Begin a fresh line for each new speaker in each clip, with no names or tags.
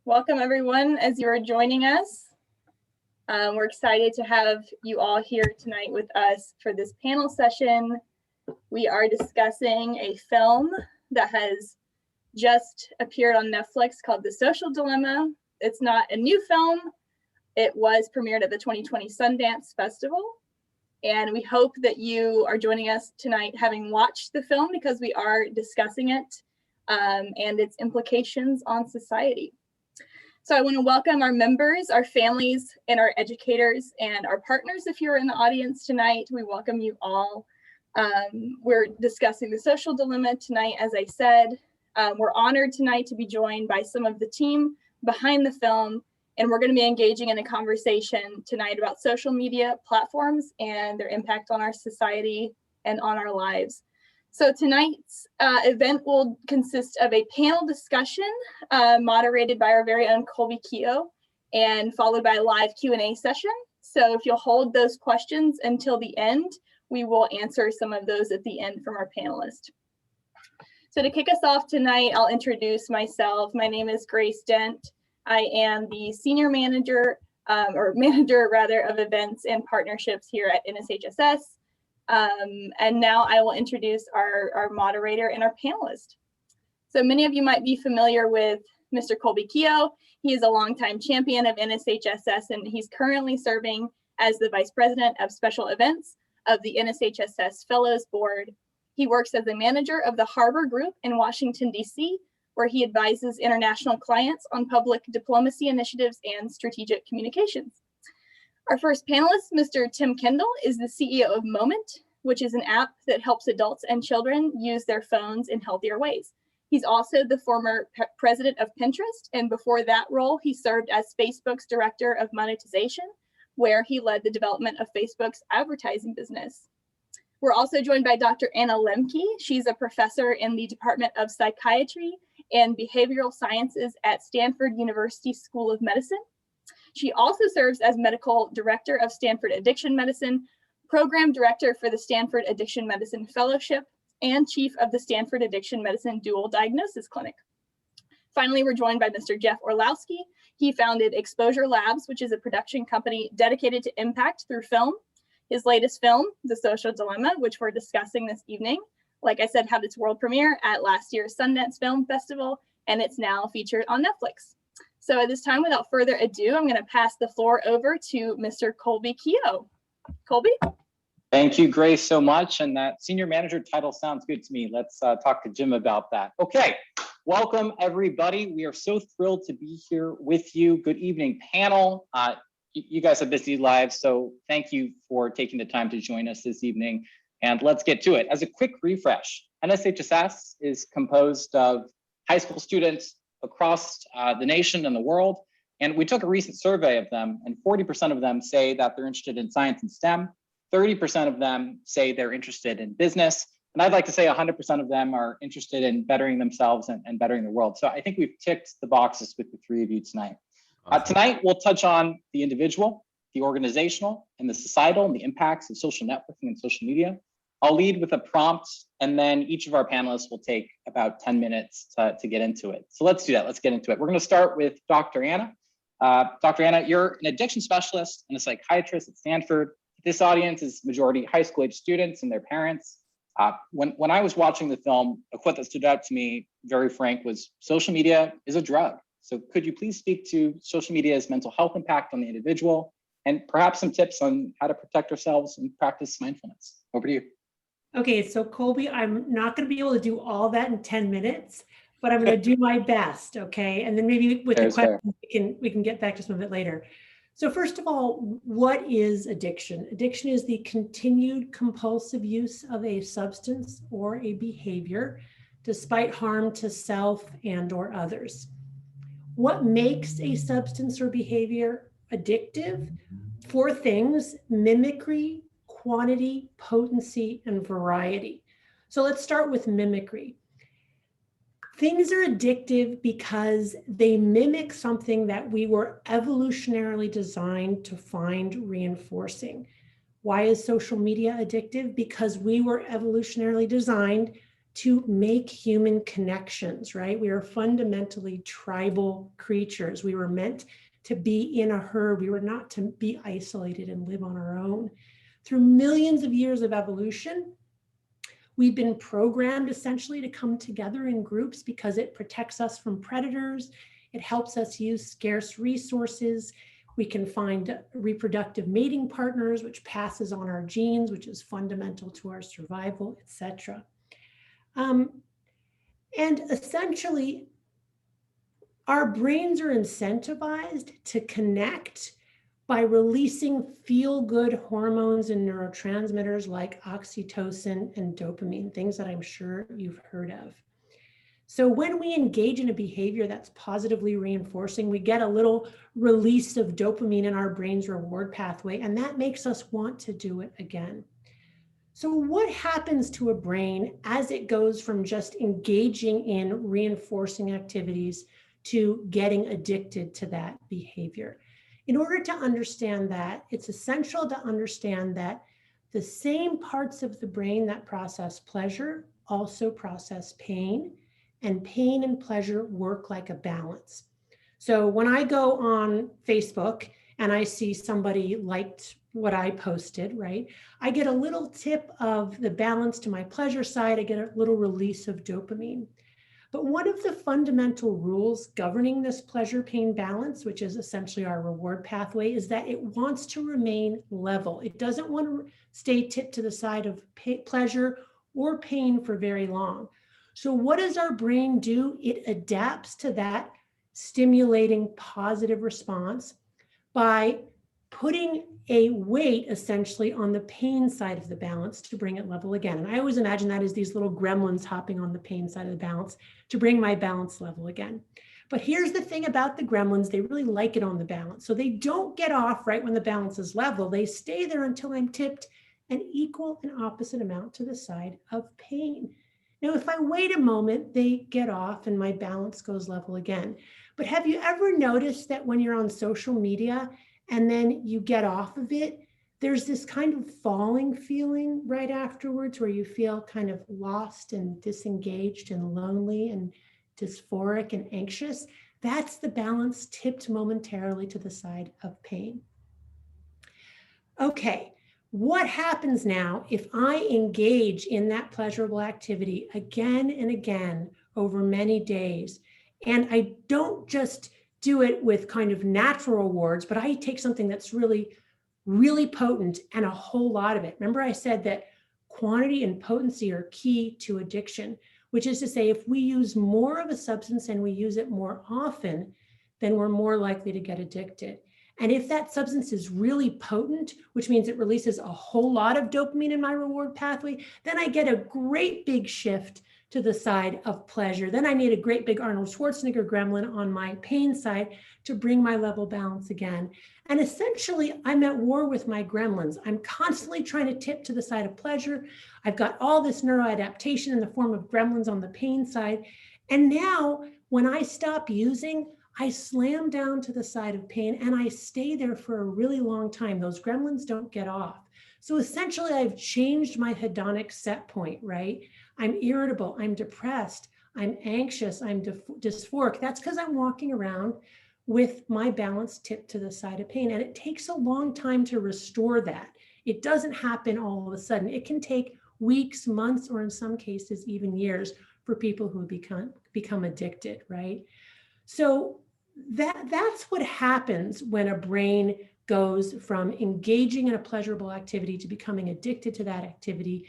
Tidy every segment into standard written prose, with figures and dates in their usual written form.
Welcome everyone as you are joining us. We're excited to have you all here tonight with us for this panel session. We are discussing a film that has just appeared on Netflix called The Social Dilemma. It's not a new film. It was premiered at the 2020 Sundance Festival. And we hope that you are joining us tonight having watched the film because we are discussing it and its implications on society. So I want to welcome our members, our families, and our educators and our partners. If you're in the audience tonight, we welcome you all. We're discussing the social dilemma tonight, as I said. We're honored tonight to be joined by some of the team behind the film, and we're going to be engaging in a conversation tonight about social media platforms and their impact on our society and on our lives. So tonight's event will consist of a panel discussion moderated by our very own Colby Keogh and followed by a live Q&A session. So if you'll hold those questions until the end, we will answer some of those at the end from our panelists. So to kick us off tonight, I'll introduce myself. My name is Grace Dent. I am the Senior Manager, Manager of Events and Partnerships here at NSHSS. And now I will introduce our moderator and our panelist. So many of you might be familiar with Mr. Colby Keogh. He is a longtime champion of NSHSS, and he's currently serving as the Vice President of Special Events of the NSHSS Fellows Board. He works as a manager of the Harbor Group in Washington, D.C., where he advises international clients on public diplomacy initiatives and strategic communications. Our first panelist, Mr. Tim Kendall, is the CEO of Moment, which is an app that helps adults and children use their phones in healthier ways. He's also the former president of Pinterest, and before that role, he served as Facebook's director of monetization, where he led the development of Facebook's advertising business. We're also joined by Dr. Anna Lemke. She's a professor in the Department of Psychiatry and Behavioral Sciences at Stanford University School of Medicine. She also serves as medical director of Stanford Addiction Medicine, program director for the Stanford Addiction Medicine Fellowship, and chief of the Stanford Addiction Medicine Dual Diagnosis Clinic. Finally, we're joined by Mr. Jeff Orlowski. He founded Exposure Labs, which is a production company dedicated to impact through film. His latest film, The Social Dilemma, which we're discussing this evening, like I said, had its world premiere at last year's Sundance Film Festival, and it's now featured on Netflix. So at this time, without further ado, I'm going to pass the floor over to Mr. Colby Keogh. Colby?
Thank you, Grace, so much. And that senior manager title sounds good to me. Let's talk to Jim about that. Okay, welcome everybody. We are so thrilled to be here with you. Good evening, panel. You guys have busy lives, so thank you for taking the time to join us this evening. And let's get to it. As a quick refresh, NSHSS is composed of high school students across the nation and the world. And we took a recent survey of them, and 40% of them say that they're interested in science and STEM. 30% of them say they're interested in business. And I'd like to say 100% of them are interested in bettering themselves and bettering the world. So I think we've ticked the boxes with the three of you tonight. Awesome. Tonight, we'll touch on the individual, the organizational, and the societal, and the impacts of social networking and social media. I'll lead with a prompt, and then each of our panelists will take about 10 minutes to get into it. So let's do that. Let's get into it. We're going to start with Dr. Anna. Dr. Anna, you're an addiction specialist and a psychiatrist at Stanford. This audience is majority high school age students and their parents. When I was watching the film, a quote that stood out to me, very frank, was social media is a drug. So could you please speak to social media's mental health impact on the individual and perhaps some tips on how to protect ourselves and practice mindfulness? Over to you.
Okay, so Colby, I'm not going to be able to do all that in 10 minutes, but I'm going to do my best, okay? And then maybe with the questions, we can get back to some of it later. So first of all, what is addiction? Addiction is the continued compulsive use of a substance or a behavior despite harm to self and or others. What makes a substance or behavior addictive? 4 things: mimicry, quantity, potency, and variety. So let's start with mimicry. Things are addictive because they mimic something that we were evolutionarily designed to find reinforcing. Why is social media addictive? Because we were evolutionarily designed to make human connections, right? We are fundamentally tribal creatures. We were meant to be in a herd. We were not to be isolated and live on our own. Through millions of years of evolution, we've been programmed essentially to come together in groups because it protects us from predators. It helps us use scarce resources. We can find reproductive mating partners, which passes on our genes, which is fundamental to our survival, etc. And essentially, our brains are incentivized to connect by releasing feel-good hormones and neurotransmitters like oxytocin and dopamine, things that I'm sure you've heard of. So when we engage in a behavior that's positively reinforcing, we get a little release of dopamine in our brain's reward pathway, and that makes us want to do it again. So what happens to a brain as it goes from just engaging in reinforcing activities to getting addicted to that behavior? In order to understand that, it's essential to understand that the same parts of the brain that process pleasure also process pain, and pain and pleasure work like a balance. So when I go on Facebook and I see somebody liked what I posted, right? I get a little tip of the balance to my pleasure side. I get a little release of dopamine. But one of the fundamental rules governing this pleasure-pain balance, which is essentially our reward pathway, is that it wants to remain level. It doesn't want to stay tipped to the side of pleasure or pain for very long. So what does our brain do? It adapts to that stimulating positive response by putting a weight essentially on the pain side of the balance to bring it level again. And I always imagine that as these little gremlins hopping on the pain side of the balance to bring my balance level again. But here's the thing about the gremlins, they really like it on the balance. So they don't get off right when the balance is level. They stay there until I'm tipped an equal and opposite amount to the side of pain. Now, if I wait a moment, they get off and my balance goes level again. But have you ever noticed that when you're on social media and then you get off of it, there's this kind of falling feeling right afterwards where you feel kind of lost and disengaged and lonely and dysphoric and anxious? That's the balance tipped momentarily to the side of pain. Okay. What happens now if I engage in that pleasurable activity again and again over many days, and I don't just do it with kind of natural rewards, but I take something that's really, really potent and a whole lot of it? Remember I said that quantity and potency are key to addiction, which is to say if we use more of a substance and we use it more often, then we're more likely to get addicted. And if that substance is really potent, which means it releases a whole lot of dopamine in my reward pathway, then I get a great big shift to the side of pleasure. Then I need a great big Arnold Schwarzenegger gremlin on my pain side to bring my level balance again. And essentially, I'm at war with my gremlins. I'm constantly trying to tip to the side of pleasure. I've got all this neuroadaptation in the form of gremlins on the pain side. And now when I stop using, I slam down to the side of pain and I stay there for a really long time. Those gremlins don't get off. So essentially I've changed my hedonic set point, right? I'm irritable, I'm depressed, I'm anxious, I'm dysphoric. That's because I'm walking around with my balance tipped to the side of pain. And it takes a long time to restore that. It doesn't happen all of a sudden. It can take weeks, months, or in some cases, even years for people who become addicted, right? So that's what happens when a brain goes from engaging in a pleasurable activity to becoming addicted to that activity.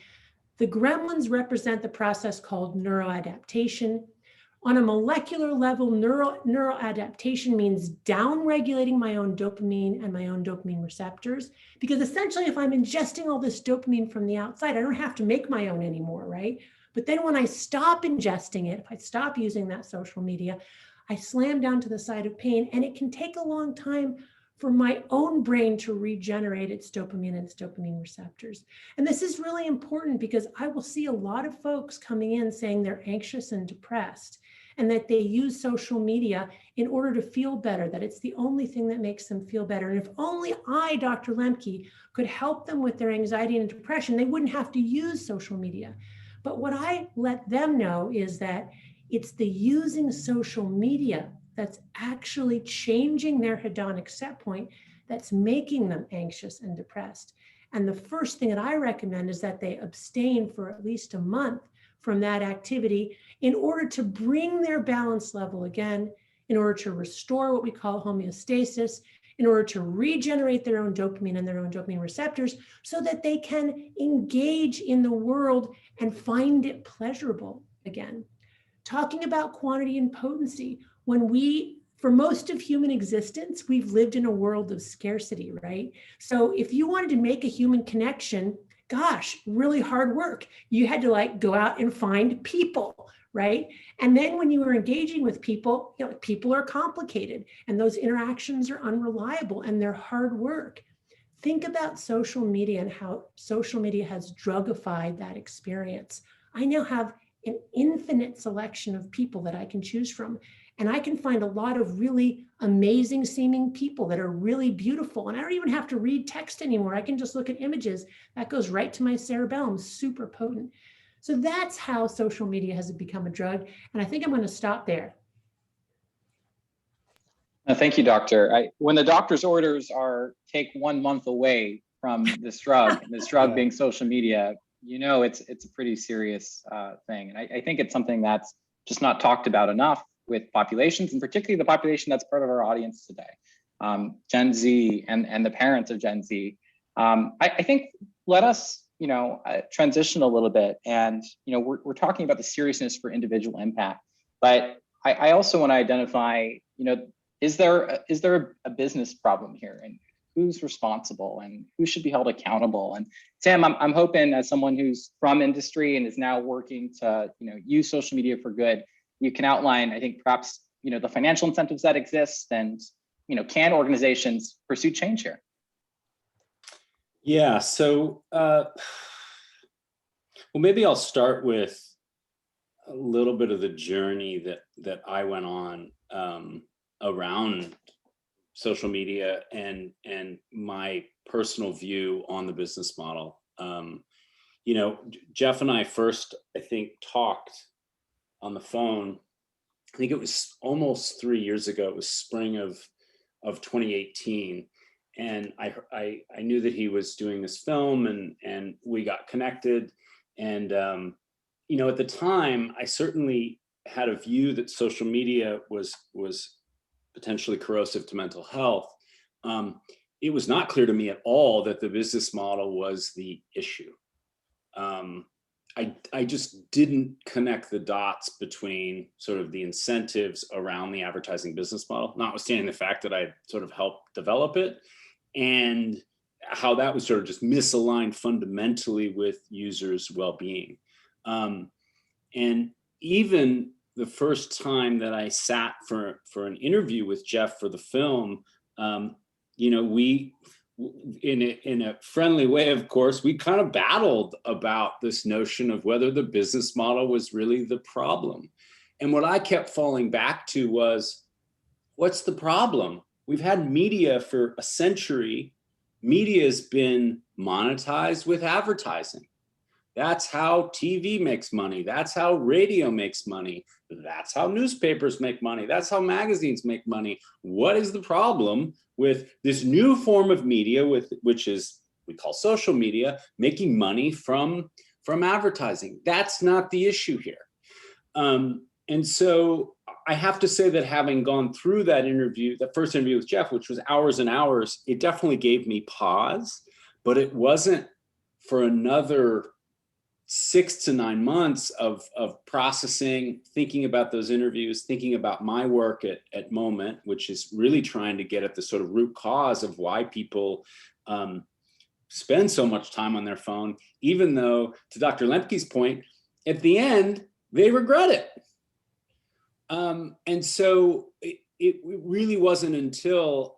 The gremlins represent the process called neuroadaptation. On a molecular level, neuroadaptation means downregulating my own dopamine and my own dopamine receptors, because essentially if I'm ingesting all this dopamine from the outside, I don't have to make my own anymore, right? But then when I stop ingesting it, if I stop using that social media, I slam down to the side of pain, and it can take a long time for my own brain to regenerate its dopamine and its dopamine receptors. And this is really important because I will see a lot of folks coming in saying they're anxious and depressed and that they use social media in order to feel better, that it's the only thing that makes them feel better. And if only I, Dr. Lemke, could help them with their anxiety and depression, they wouldn't have to use social media. But what I let them know is that it's the using social media that's actually changing their hedonic set point that's making them anxious and depressed. And the first thing that I recommend is that they abstain for at least a month from that activity in order to bring their balance level again, in order to restore what we call homeostasis, in order to regenerate their own dopamine and their own dopamine receptors so that they can engage in the world and find it pleasurable again. Talking about quantity and potency, for most of human existence, we've lived in a world of scarcity, right? So if you wanted to make a human connection, gosh, really hard work. You had to go out and find people, right? And then when you were engaging with people, people are complicated and those interactions are unreliable and they're hard work. Think about social media and how social media has drugified that experience. I now have an infinite selection of people that I can choose from. And I can find a lot of really amazing seeming people that are really beautiful. And I don't even have to read text anymore. I can just look at images. That goes right to my cerebellum, super potent. So that's how social media has become a drug. And I think I'm going to stop there.
Thank you, doctor. When the doctor's orders are take 1 month away from this drug, being social media, it's a pretty serious thing. And I think it's something that's just not talked about enough with populations, and particularly the population that's part of our audience today, Gen Z and the parents of Gen Z. I think let us, transition a little bit, and we're talking about the seriousness for individual impact, but I also want to identify, is there a business problem here, and who's responsible, and who should be held accountable? And Tim, I'm hoping, as someone who's from industry and is now working to use social media for good, you can outline, I think, perhaps the financial incentives that exist, and can organizations pursue change here?
Yeah, so well, maybe I'll start with a little bit of the journey that I went on around social media and my personal view on the business model. Jeff and I first, I think, talked on the phone. I think it was almost 3 years ago. It was spring of 2018. And I knew that he was doing this film, and we got connected. And, at the time, I certainly had a view that social media was potentially corrosive to mental health. It was not clear to me at all that the business model was the issue. I just didn't connect the dots between sort of the incentives around the advertising business model, notwithstanding the fact that I sort of helped develop it, and how that was sort of just misaligned fundamentally with users' well-being. And even the first time that I sat for an interview with Jeff for the film, we, in a friendly way, of course, we kind of battled about this notion of whether the business model was really the problem. And what I kept falling back to was, what's the problem? We've had media for a century. Media has been monetized with advertising. That's how TV makes money. That's how radio makes money. That's how newspapers make money. That's how magazines make money. What is the problem with this new form of media, which is we call social media, making money from advertising? That's not the issue here. And so I have to say that having gone through that interview, that first interview with Jeff, which was hours and hours, it definitely gave me pause, but it wasn't for another 6 to 9 months of processing, thinking about those interviews, thinking about my work at Moment, which is really trying to get at the sort of root cause of why people spend so much time on their phone, even though, to Dr. Lemke's point, at the end, they regret it. And so it really wasn't until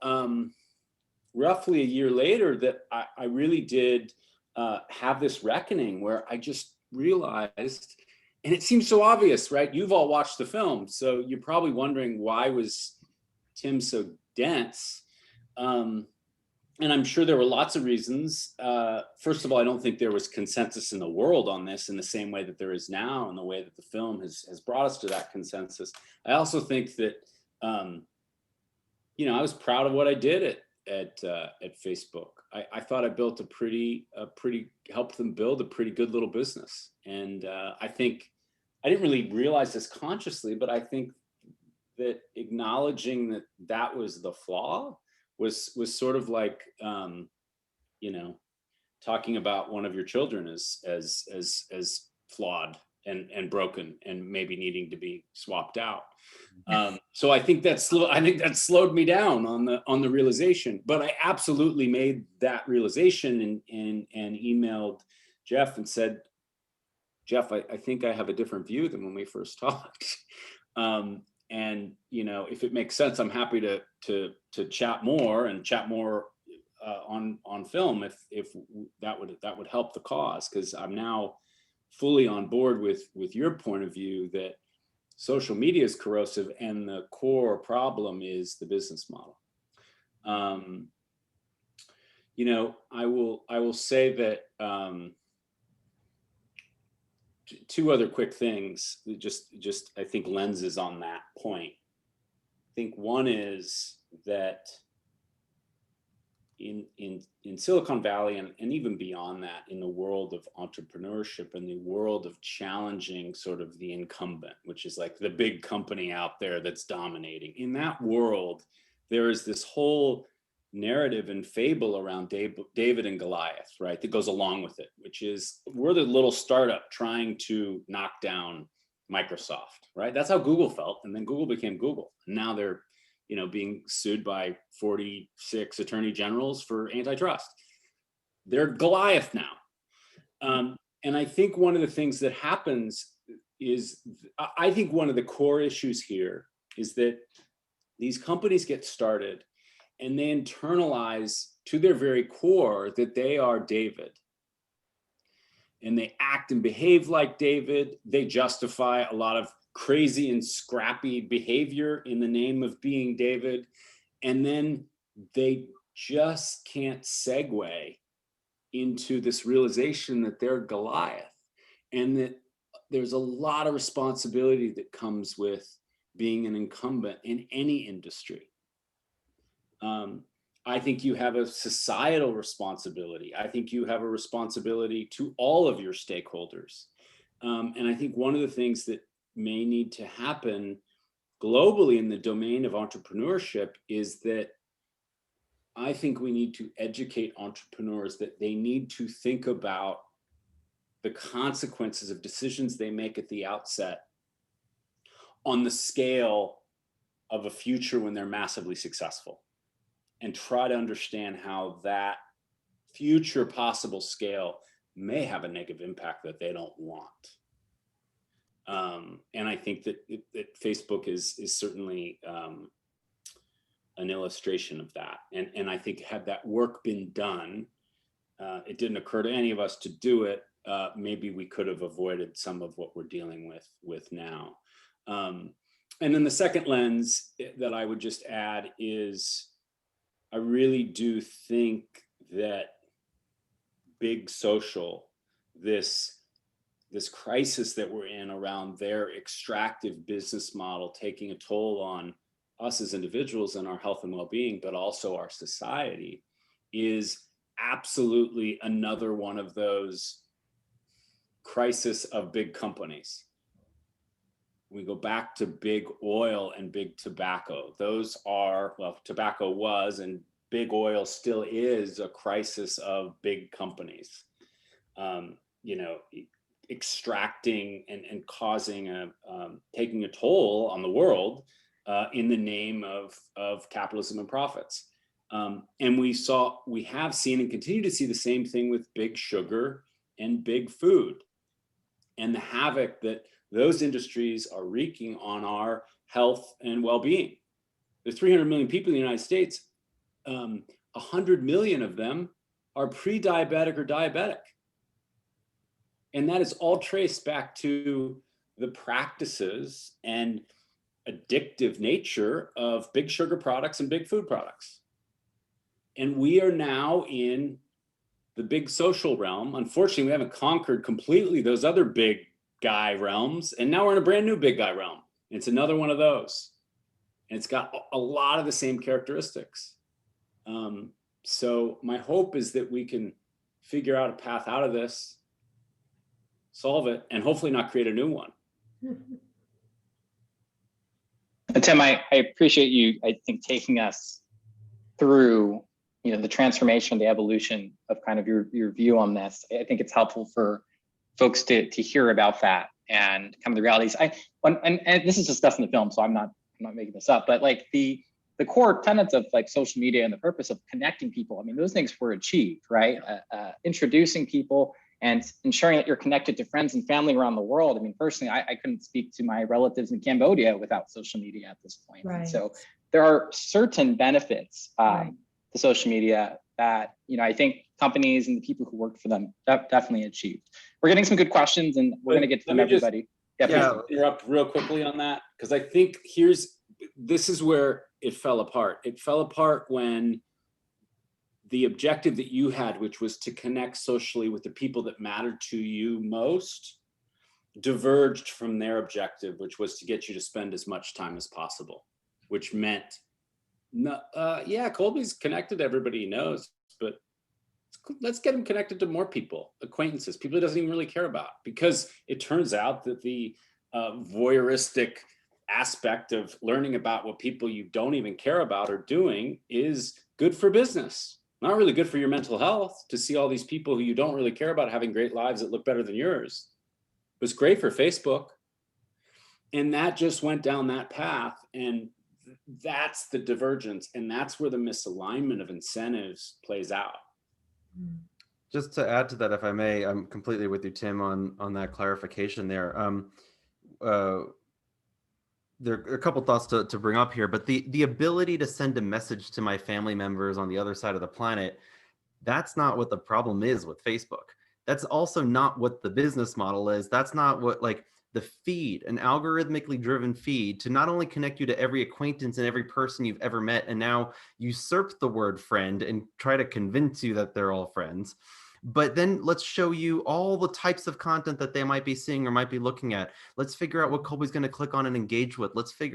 roughly a year later that I really did have this reckoning where I just realized, and it seems so obvious, right? You've all watched the film, so you're probably wondering, why was Tim so dense? And and I'm sure there were lots of reasons. First of all, I don't think there was consensus in the world on this in the same way that there is now, in the way that the film has brought us to that consensus. I also think that, I was proud of what I did at Facebook. I thought I built helped them build a pretty good little business. And I think I didn't really realize this consciously, but I think that acknowledging that was the flaw was sort of like, talking about one of your children as flawed and broken and maybe needing to be swapped out. So I think that slowed me down on the realization. But I absolutely made that realization and emailed Jeff and said, Jeff, I think I have a different view than when we first talked. And if it makes sense, I'm happy to chat more on film if that would help the cause, because I'm now fully on board with your point of view that social media is corrosive and the core problem is the business model. I will say that two other quick things, just I think lenses on that point. I think one is that in Silicon Valley and even beyond that, in the world of entrepreneurship and the world of challenging sort of the incumbent, which is like the big company out there that's dominating, in that world, there is this whole narrative and fable around David and Goliath, right? That goes along with it, which is we're the little startup trying to knock down Microsoft, right? That's how Google felt. And then Google became Google. And now they're, being sued by 46 attorney generals for antitrust. They're Goliath now. And I think one of the things that happens is, I think one of the core issues here is that these companies get started and they internalize to their very core that they are David. And they act and behave like David. They justify a lot of crazy and scrappy behavior in the name of being David. And then they just can't segue into this realization that they're Goliath, and that there's a lot of responsibility that comes with being an incumbent in any industry. I think you have a societal responsibility. I think you have a responsibility to all of your stakeholders. And I think one of the things that may need to happen globally in the domain of entrepreneurship is that I think we need to educate entrepreneurs that they need to think about the consequences of decisions they make at the outset on the scale of a future when they're massively successful, and try to understand how that future possible scale may have a negative impact that they don't want. And I think that Facebook is certainly an illustration of that. And I think had that work been done, it didn't occur to any of us to do it. Maybe we could have avoided some of what we're dealing with now. And then the second lens that I would just add is, I really do think that big social, this crisis that we're in around their extractive business model taking a toll on us as individuals and our health and well-being, but also our society, is absolutely another one of those crisis of big companies. We go back to big oil and big tobacco. Those are, well, tobacco was, and big oil still is, a crisis of big companies. Extracting and causing taking a toll on the world in the name of capitalism and profits. And we have seen and continue to see the same thing with big sugar and big food, and the havoc that those industries are wreaking on our health and well-being. There's 300 million people in the United States. 100 million of them are pre-diabetic or diabetic. And that is all traced back to the practices and addictive nature of big sugar products and big food products. And we are now in the big social realm. Unfortunately, we haven't conquered completely those other big guy realms. And now we're in a brand new big guy realm. It's another one of those. And it's got a lot of the same characteristics. So my hope is that we can figure out a path out of this, solve it, and hopefully not create a new one.
Tim, I appreciate you, I think, taking us through, the transformation, the evolution of kind of your view on this. I think it's helpful for folks to hear about that and kind of the realities. And this is discussed in the film, so I'm not making this up, but like the core tenets of like social media and the purpose of connecting people, I mean, those things were achieved, right? Introducing people and ensuring that you're connected to friends and family around the world. I mean, personally, I couldn't speak to my relatives in Cambodia without social media at this point.
Right.
And so there are certain benefits to social media that, I think companies and the people who worked for them definitely achieved. We're getting some good questions and we're going to get to them, everybody.
Yeah, interrupt real quickly on that, because I think this is where it fell apart. It fell apart when the objective that you had, which was to connect socially with the people that mattered to you most, diverged from their objective, which was to get you to spend as much time as possible, which meant, Colby's connected to everybody he knows, but let's get him connected to more people, acquaintances, people he doesn't even really care about, because it turns out that the voyeuristic aspect of learning about what people you don't even care about are doing is good for business. Not really good for your mental health to see all these people who you don't really care about having great lives that look better than yours. It was great for Facebook. And that just went down that path. And that's the divergence. And that's where the misalignment of incentives plays out.
Just to add to that, if I may, I'm completely with you, Tim, on that clarification there. There are a couple thoughts to bring up here, but the ability to send a message to my family members on the other side of the planet, that's not what the problem is with Facebook. That's also not what the business model is. That's not what, like, the feed, an algorithmically driven feed to not only connect you to every acquaintance and every person you've ever met, and now usurp the word friend and try to convince you that they're all friends. But then let's show you all the types of content that they might be seeing or might be looking at. Let's figure out what Colby's going to click on and engage with.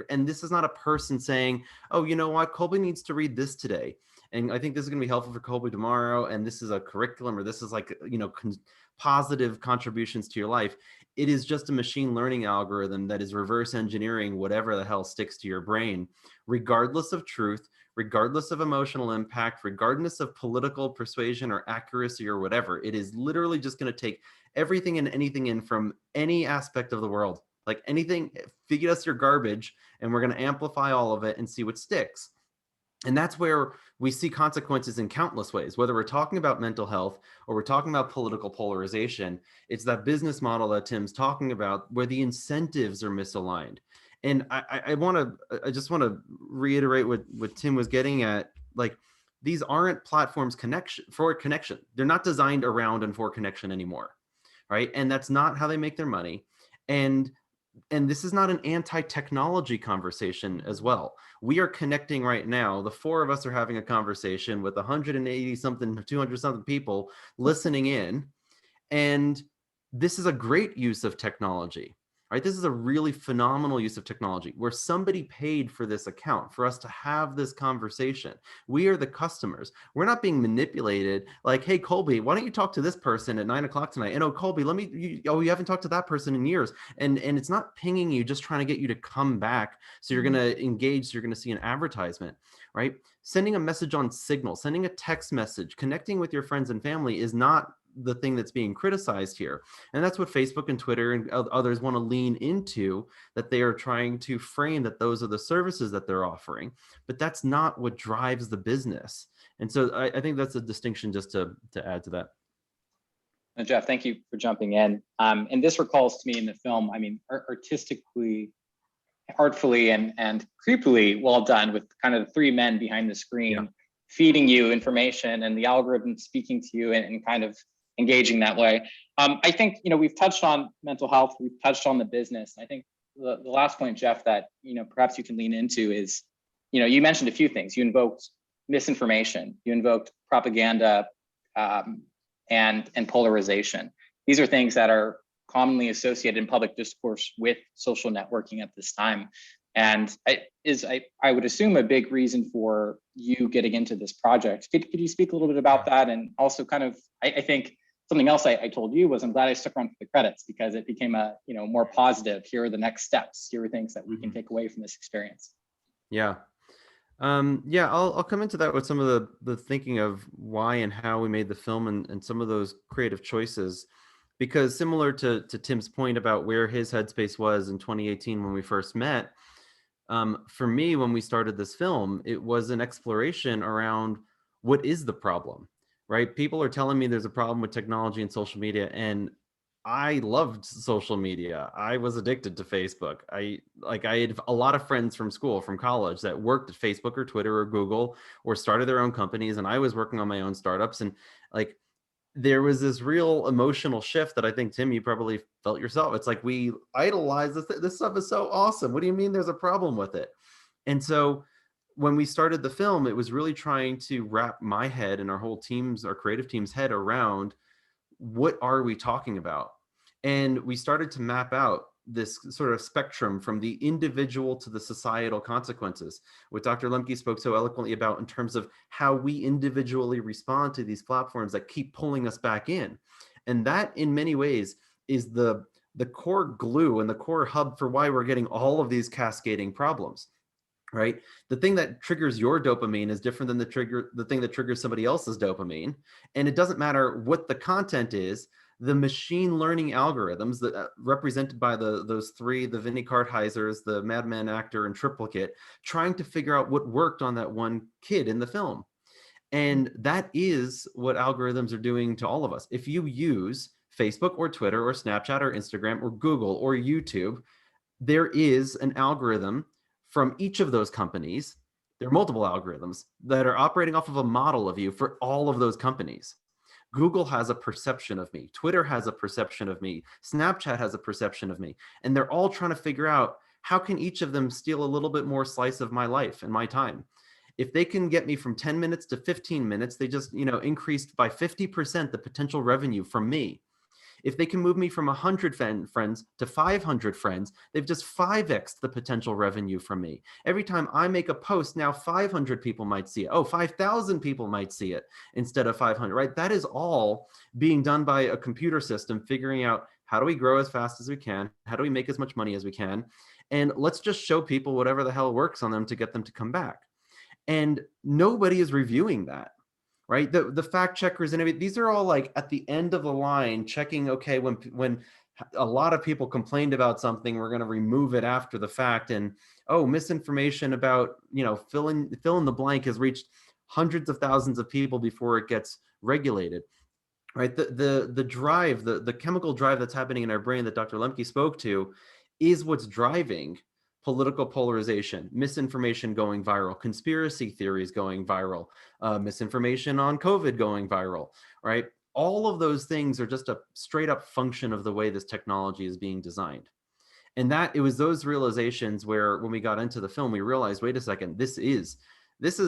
And this is not a person saying, oh, you know what, Colby needs to read this today. And I think this is going to be helpful for Colby tomorrow. And this is a curriculum, or this is like, positive contributions to your life. It is just a machine learning algorithm that is reverse engineering whatever the hell sticks to your brain, regardless of truth, regardless of emotional impact, regardless of political persuasion or accuracy or whatever. It is literally just going to take everything and anything in from any aspect of the world, like anything, feed us your garbage, and we're going to amplify all of it and see what sticks. And that's where we see consequences in countless ways, whether we're talking about mental health or we're talking about political polarization. It's that business model that Tim's talking about where the incentives are misaligned. And I just want to reiterate what Tim was getting at. Like, these aren't platforms for connection. They're not designed around and for connection anymore, right? And that's not how they make their money. And this is not an anti-technology conversation as well. We are connecting right now. The four of us are having a conversation with 180 something, 200 something people listening in. And this is a great use of technology, right? This is a really phenomenal use of technology where somebody paid for this account for us to have this conversation. We are the customers. We're not being manipulated like, hey, Colby, why don't you talk to this person at 9 o'clock tonight? And oh, Colby, you haven't talked to that person in years. And it's not pinging you, just trying to get you to come back. So you're going to engage. So you're going to see an advertisement, right? Sending a message on Signal, sending a text message, connecting with your friends and family is not the thing that's being criticized here. And that's what Facebook and Twitter and others want to lean into, that they are trying to frame that those are the services that they're offering, but that's not what drives the business. And so I think that's a distinction just to add to that.
And Jeff, thank you for jumping in. And this recalls to me in the film, I mean, artistically, artfully, and creepily well done, with kind of the three men behind the screen feeding you information and the algorithm speaking to you and kind of engaging that way. I think, we've touched on mental health, we've touched on the business. I think the last point, Jeff, that, perhaps you can lean into is, you mentioned a few things. You invoked misinformation. You invoked propaganda and polarization. These are things that are commonly associated in public discourse with social networking at this time. And I would assume a big reason for you getting into this project. Could you speak a little bit about that? And also kind of, I think something else I told you was I'm glad I stuck around for the credits, because it became a, more positive. Here are the next steps. Here are things that we can take away from this experience.
Yeah. Yeah, I'll come into that with some of the thinking of why and how we made the film and some of those creative choices, because similar to Tim's point about where his headspace was in 2018 when we first met, for me, when we started this film, it was an exploration around what is the problem, right? People are telling me there's a problem with technology and social media, and I loved social media. I was addicted to Facebook. I had a lot of friends from school, from college, that worked at Facebook or Twitter or Google or started their own companies, and I was working on my own startups. And like, there was this real emotional shift that I think, Tim, you probably felt yourself. It's like, we idolize this. This stuff is so awesome. What do you mean there's a problem with it? And so when we started the film, it was really trying to wrap my head and our whole team's, our creative team's head around, what are we talking about? And we started to map out this sort of spectrum from the individual to the societal consequences, what Dr. Lemke spoke so eloquently about in terms of how we individually respond to these platforms that keep pulling us back in. And that, in many ways, is the core glue and the core hub for why we're getting all of these cascading problems. Right? The thing that triggers your dopamine is different than the thing that triggers somebody else's dopamine. And it doesn't matter what the content is, the machine learning algorithms that represented by those three, the Vinnie Kartheisers, the Madman actor and triplicate, trying to figure out what worked on that one kid in the film. And that is what algorithms are doing to all of us. If you use Facebook or Twitter or Snapchat or Instagram or Google or YouTube, there is an algorithm from each of those companies. There are multiple algorithms that are operating off of a model of you for all of those companies. Google has a perception of me. Twitter has a perception of me. Snapchat has a perception of me. And they're all trying to figure out, how can each of them steal a little bit more slice of my life and my time? If they can get me from 10 minutes to 15 minutes, they just, increased by 50% the potential revenue from me. If they can move me from 100 friends to 500 friends, they've just 5x'd the potential revenue from me. Every time I make a post, now 500 people might see it. Oh, 5,000 people might see it instead of 500, right? That is all being done by a computer system, figuring out, how do we grow as fast as we can? How do we make as much money as we can? And let's just show people whatever the hell works on them to get them to come back. And nobody is reviewing that. Right? The fact checkers and everything, these are all like at the end of the line checking, okay, when a lot of people complained about something, we're going to remove it after the fact. And, oh, misinformation about, fill in the blank has reached hundreds of thousands of people before it gets regulated. Right? The drive, the chemical drive that's happening in our brain that Dr. Lemke spoke to is what's driving political polarization, misinformation going viral, conspiracy theories going viral, misinformation on COVID going viral, right? All of those things are just a straight up function of the way this technology is being designed. And it was those realizations where, when we got into the film, we realized, wait a second, this is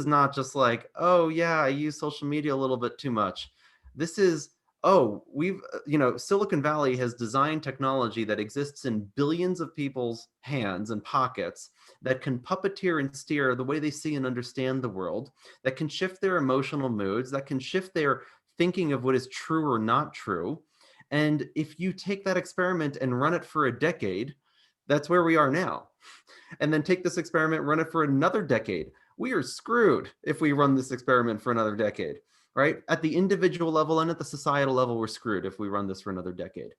not just like, oh yeah, I use social media a little bit too much. This is, oh, Silicon Valley has designed technology that exists in billions of people's hands and pockets that can puppeteer and steer the way they see and understand the world, that can shift their emotional moods, that can shift their thinking of what is true or not true. And if you take that experiment and run it for a decade, that's where we are now. And then take this experiment, run it for another decade. We are screwed if we run this experiment for another decade. Right? At the individual level and at the societal level, we're screwed if we run this for another decade.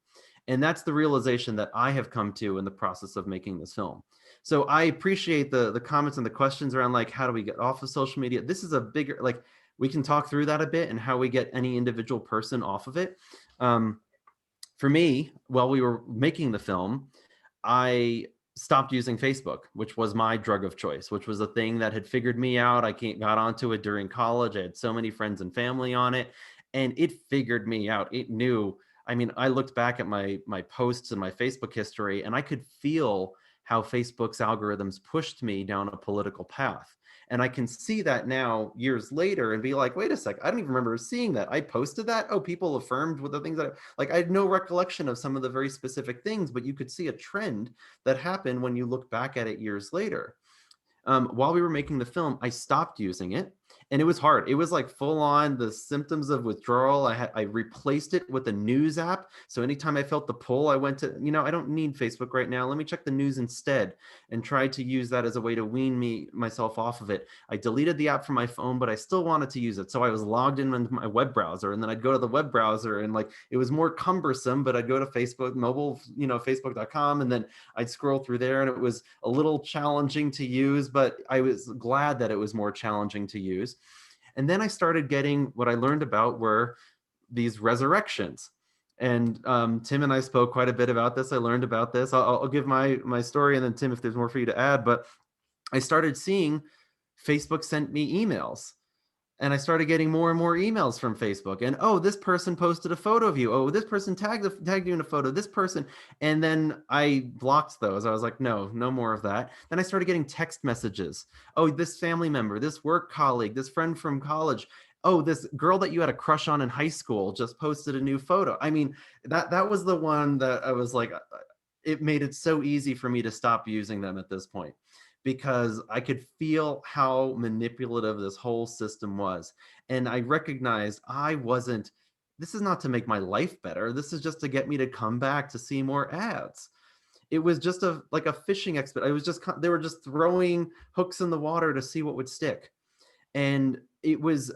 And that's the realization that I have come to in the process of making this film. So I appreciate the comments and the questions around, like, how do we get off of social media? This is a bigger, like, we can talk through that a bit and how we get any individual person off of it. For me, while we were making the film, I stopped using Facebook, which was my drug of choice, which was a thing that had figured me out. I got onto it during college. I had so many friends and family on it, and it figured me out. It knew. I mean, I looked back at my posts and my Facebook history, and I could feel how Facebook's algorithms pushed me down a political path. And I can see that now years later and be like, wait a sec, I don't even remember seeing that. I posted that. Oh, people affirmed with the things that like, I had no recollection of some of the very specific things, but you could see a trend that happened when you look back at it years later. While we were making the film, I stopped using it, and it was hard. It was like full on the symptoms of withdrawal. I replaced it with a news app. So anytime I felt the pull, I went to, I don't need Facebook right now. Let me check the news instead, and tried to use that as a way to wean myself off of it. I deleted the app from my phone, but I still wanted to use it. So I was logged in on my web browser, and then I'd go to the web browser, and like, it was more cumbersome, but I'd go to Facebook, mobile, facebook.com, and then I'd scroll through there, and it was a little challenging to use, but I was glad that it was more challenging to use. And then I started getting, what I learned about were these resurrections. And Tim and I spoke quite a bit about this. I learned about this. I'll give my story, and then Tim, if there's more for you to add. But I started seeing Facebook sent me emails. And I started getting more and more emails from Facebook. And, oh, this person posted a photo of you. Oh, this person tagged you in a photo, this person. And then I blocked those. I was like, no more of that. Then I started getting text messages. Oh, this family member, this work colleague, this friend from college. Oh, this girl that you had a crush on in high school just posted a new photo. I mean, that was the one that I was like, it made it so easy for me to stop using them at this point, because I could feel how manipulative this whole system was. And I recognized this is not to make my life better. This is just to get me to come back to see more ads. It was just like a fishing expedition. They were just throwing hooks in the water to see what would stick. And it was,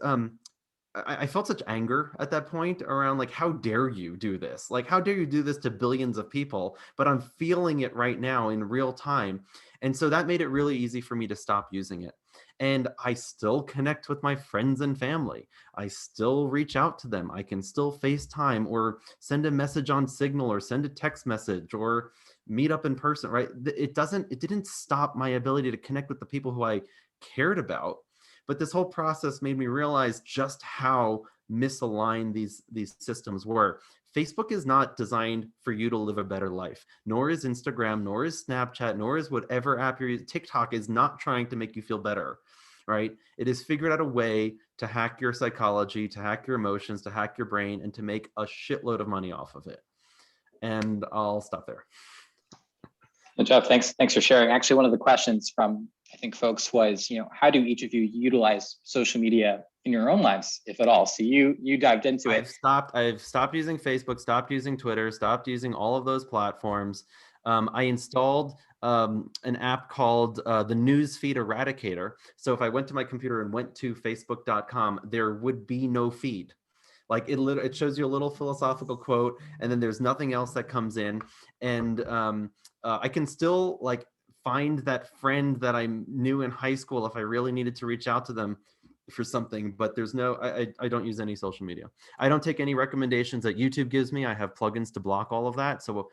I felt such anger at that point around, like, how dare you do this? Like, how dare you do this to billions of people? But I'm feeling it right now in real time. And so that made it really easy for me to stop using it. And I still connect with my friends and family. I still reach out to them. I can still FaceTime or send a message on Signal or send a text message or meet up in person, right? It didn't stop my ability to connect with the people who I cared about. But this whole process made me realize just how misaligned these systems were. Facebook is not designed for you to live a better life, nor is Instagram, nor is Snapchat, nor is whatever app you're using. TikTok is not trying to make you feel better, right? It has figured out a way to hack your psychology, to hack your emotions, to hack your brain, and to make a shitload of money off of it. And I'll stop there.
And Jeff, thanks for sharing. Actually, one of the questions from, I think, folks was, how do each of you utilize social media in your own lives, if at all? So you dived into it.
I've stopped using Facebook, stopped using Twitter, stopped using all of those platforms. I installed an app called the Newsfeed Eradicator. So if I went to my computer and went to facebook.com, there would be no feed. Like it shows you a little philosophical quote, and then there's nothing else that comes in. And I can still like find that friend that I knew in high school if I really needed to reach out to them for something, but there's I don't use any social media. I don't take any recommendations that YouTube gives me. I have plugins to block all of that. So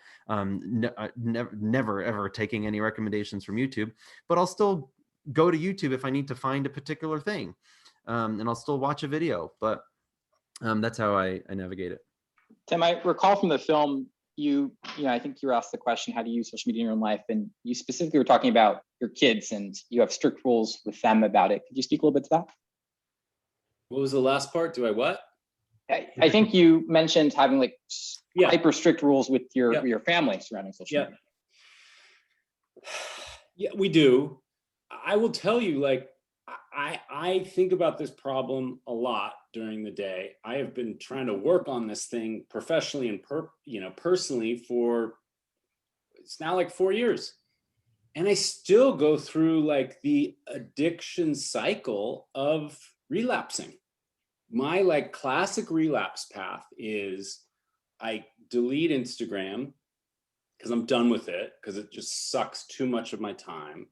never ever taking any recommendations from YouTube, but I'll still go to YouTube if I need to find a particular thing. And I'll still watch a video, but that's how I navigate it.
Tim, I recall from the film, I think you were asked the question, how do you use social media in your own life? And you specifically were talking about your kids and you have strict rules with them about it. Could you speak a little bit to that?
What was the last part? Do I what?
I think you mentioned having like hyper strict rules with your family surrounding social media.
Yeah, we do. I will tell you, like, I think about this problem a lot during the day. I have been trying to work on this thing professionally and personally for, it's now like 4 years. And I still go through like the addiction cycle of relapsing. My like classic relapse path is I delete Instagram because I'm done with it, because it just sucks too much of my time.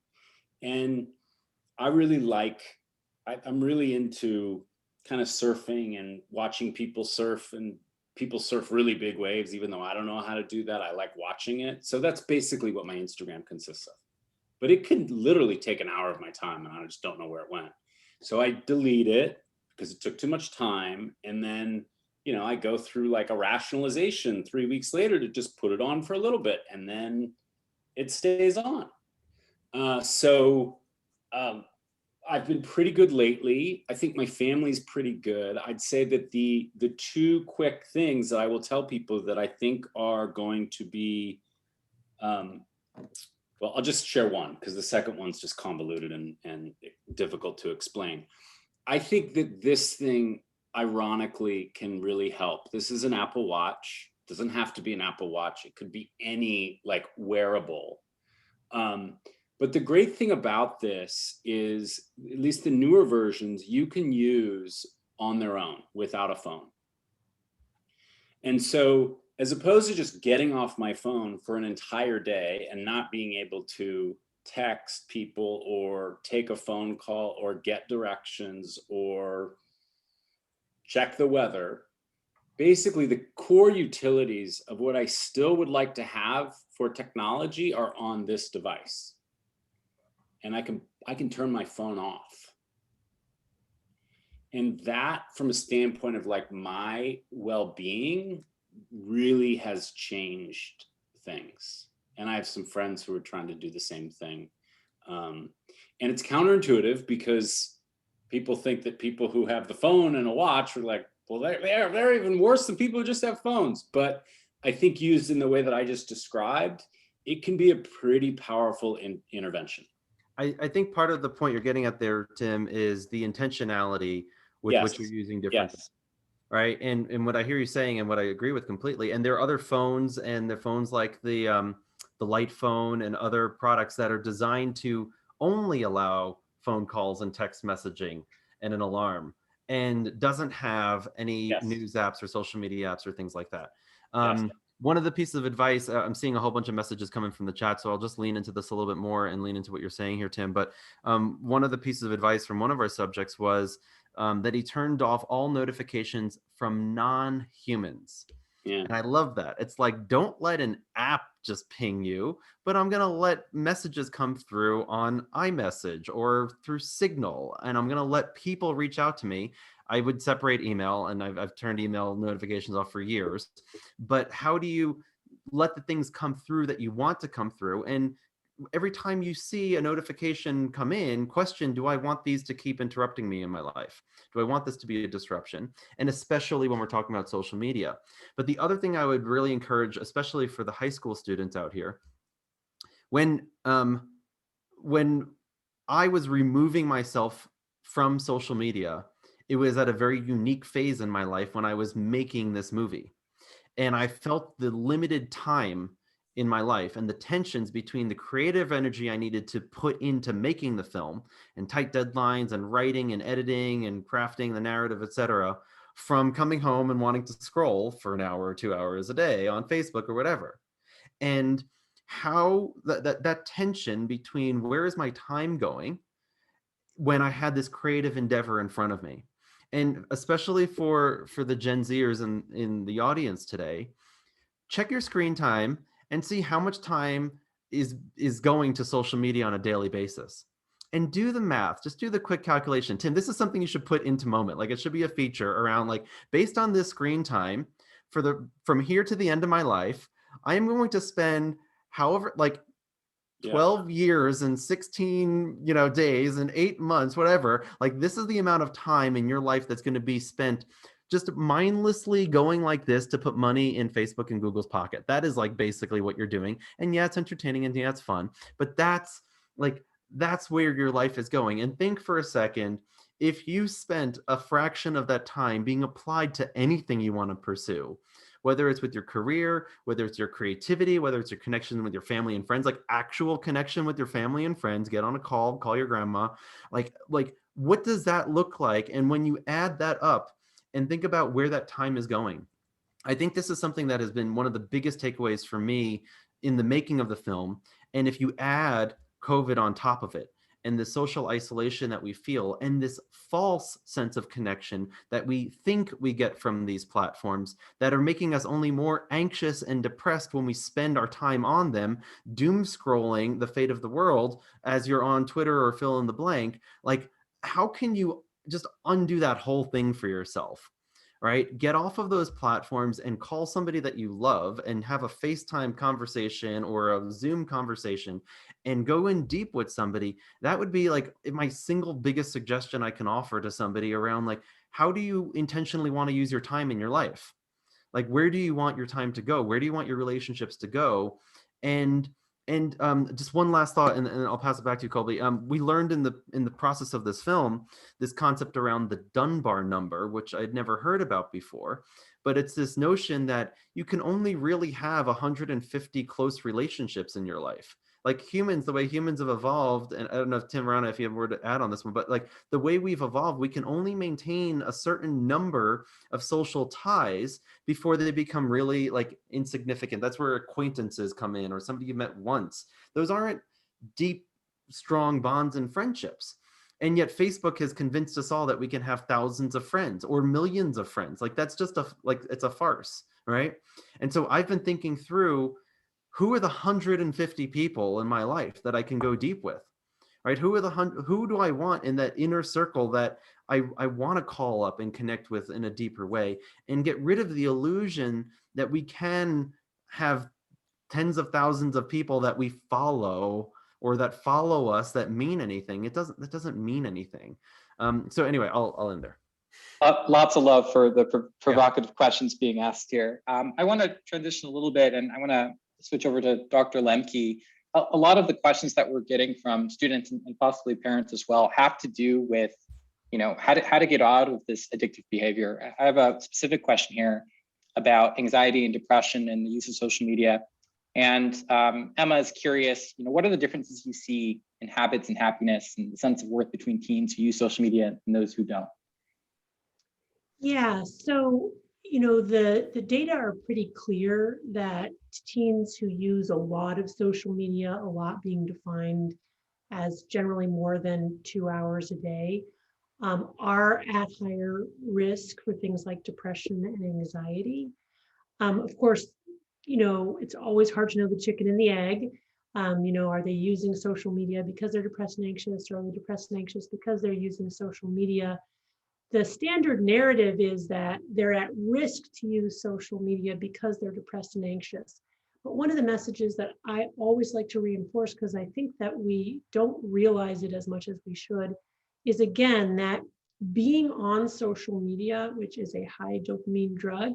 And I really I'm really into kind of surfing and watching people surf, and people surf really big waves, even though I don't know how to do that. I like watching it. So that's basically what my Instagram consists of. But it can literally take an hour of my time and I just don't know where it went. So I delete it because it took too much time. And then, I go through like a rationalization 3 weeks later to just put it on for a little bit, and then it stays on. I've been pretty good lately. I think my family's pretty good. I'd say that the two quick things that I will tell people that I think are going to be, well, I'll just share one because the second one's just convoluted and difficult to explain. I think that this thing, ironically, can really help. This is an Apple Watch. Doesn't have to be an Apple Watch. It could be any like wearable. But the great thing about this is, at least the newer versions, you can use on their own without a phone. And so, as opposed to just getting off my phone for an entire day and not being able to text people or take a phone call or get directions or check the weather, basically the core utilities of what I still would like to have for technology are on this device. And I can turn my phone off. And that, from a standpoint of like my well-being, really has changed things. And I have some friends who are trying to do the same thing. And it's counterintuitive because people think that people who have the phone and a watch are like, well, they're even worse than people who just have phones. But I think used in the way that I just described, it can be a pretty powerful intervention.
I think part of the point you're getting at there, Tim, is the intentionality with which you're using different, right? And what I hear you saying, and what I agree with completely, and there are other phones, and the phones like the Light phone and other products that are designed to only allow phone calls and text messaging and an alarm, and doesn't have any news apps or social media apps or things like that. One of the pieces of advice, I'm seeing a whole bunch of messages coming from the chat, so I'll just lean into this a little bit more and lean into what you're saying here, Tim. But one of the pieces of advice from one of our subjects was that he turned off all notifications from non-humans.
Yeah.
And I love that. It's like, don't let an app just ping you, but I'm going to let messages come through on iMessage or through Signal, and I'm going to let people reach out to me. I would separate email, and I've turned email notifications off for years. But how do you let the things come through that you want to come through? And every time you see a notification come in, question, do I want these to keep interrupting me in my life? Do I want this to be a disruption? And especially when we're talking about social media. But the other thing I would really encourage, especially for the high school students out here, when I was removing myself from social media, it was at a very unique phase in my life when I was making this movie. And I felt the limited time in my life and the tensions between the creative energy I needed to put into making the film and tight deadlines and writing and editing and crafting the narrative, etc., from coming home and wanting to scroll for an hour or 2 hours a day on Facebook or whatever. And how that tension between where is my time going when I had this creative endeavor in front of me. And especially for the Gen Zers in the audience today, check your screen time and see how much time is going to social media on a daily basis. And do the math, just do the quick calculation. Tim, this is something you should put into Moment. Like, it should be a feature around, like, based on this screen time from here to the end of my life, I am going to spend however, like, 12 years and 16, days and 8 months, whatever. Like, this is the amount of time in your life that's going to be spent just mindlessly going like this to put money in Facebook and Google's pocket. That is like basically what you're doing. And yeah, it's entertaining and yeah, it's fun, but that's where your life is going. And think for a second, if you spent a fraction of that time being applied to anything you want to pursue, whether it's with your career, whether it's your creativity, whether it's your connection with your family and friends, like actual connection with your family and friends, get on a call your grandma, like what does that look like? And when you add that up and think about where that time is going, I think this is something that has been one of the biggest takeaways for me in the making of the film. And if you add COVID on top of it, and the social isolation that we feel, and this false sense of connection that we think we get from these platforms that are making us only more anxious and depressed when we spend our time on them, doom scrolling the fate of the world as you're on Twitter or fill in the blank, like, how can you just undo that whole thing for yourself? right? Get off of those platforms and call somebody that you love and have a FaceTime conversation or a Zoom conversation and go in deep with somebody. That would be like my single biggest suggestion I can offer to somebody around, like, how do you intentionally want to use your time in your life? Like, where do you want your time to go? Where do you want your relationships to go? And just one last thought, and I'll pass it back to you, Colby. We learned in the process of this film, this concept around the Dunbar number, which I'd never heard about before. But it's this notion that you can only really have 150 close relationships in your life. Like humans, the way humans have evolved, and I don't know if Tim, Rana, if you have more to add on this one, but like the way we've evolved, we can only maintain a certain number of social ties before they become really like insignificant. That's where acquaintances come in, or somebody you met once. Those aren't deep, strong bonds and friendships. And yet Facebook has convinced us all that we can have thousands of friends or millions of friends. Like that's just it's a farce, right? And so I've been thinking through, who are the 150 people in my life that I can go deep with, right? Who do I want in that inner circle that I want to call up and connect with in a deeper way, and get rid of the illusion that we can have tens of thousands of people that we follow or that follow us that mean anything. That doesn't mean anything. So anyway, I'll end there.
Lots of love for the provocative questions being asked here. I want to transition a little bit, and I want to switch over to Dr. Lemke. A lot of the questions that we're getting from students and possibly parents as well have to do with, how to get out of this addictive behavior. I have a specific question here about anxiety and depression and the use of social media. And Emma is curious, what are the differences you see in habits and happiness and the sense of worth between teens who use social media and those who don't?
Yeah, so the data are pretty clear that teens who use a lot of social media, a lot being defined as generally more than 2 hours a day, are at higher risk for things like depression and anxiety. Of course, it's always hard to know the chicken and the egg. Are they using social media because they're depressed and anxious, or are they depressed and anxious because they're using social media? The standard narrative is that they're at risk to use social media because they're depressed and anxious. But one of the messages that I always like to reinforce, because I think that we don't realize it as much as we should, is again that being on social media, which is a high dopamine drug,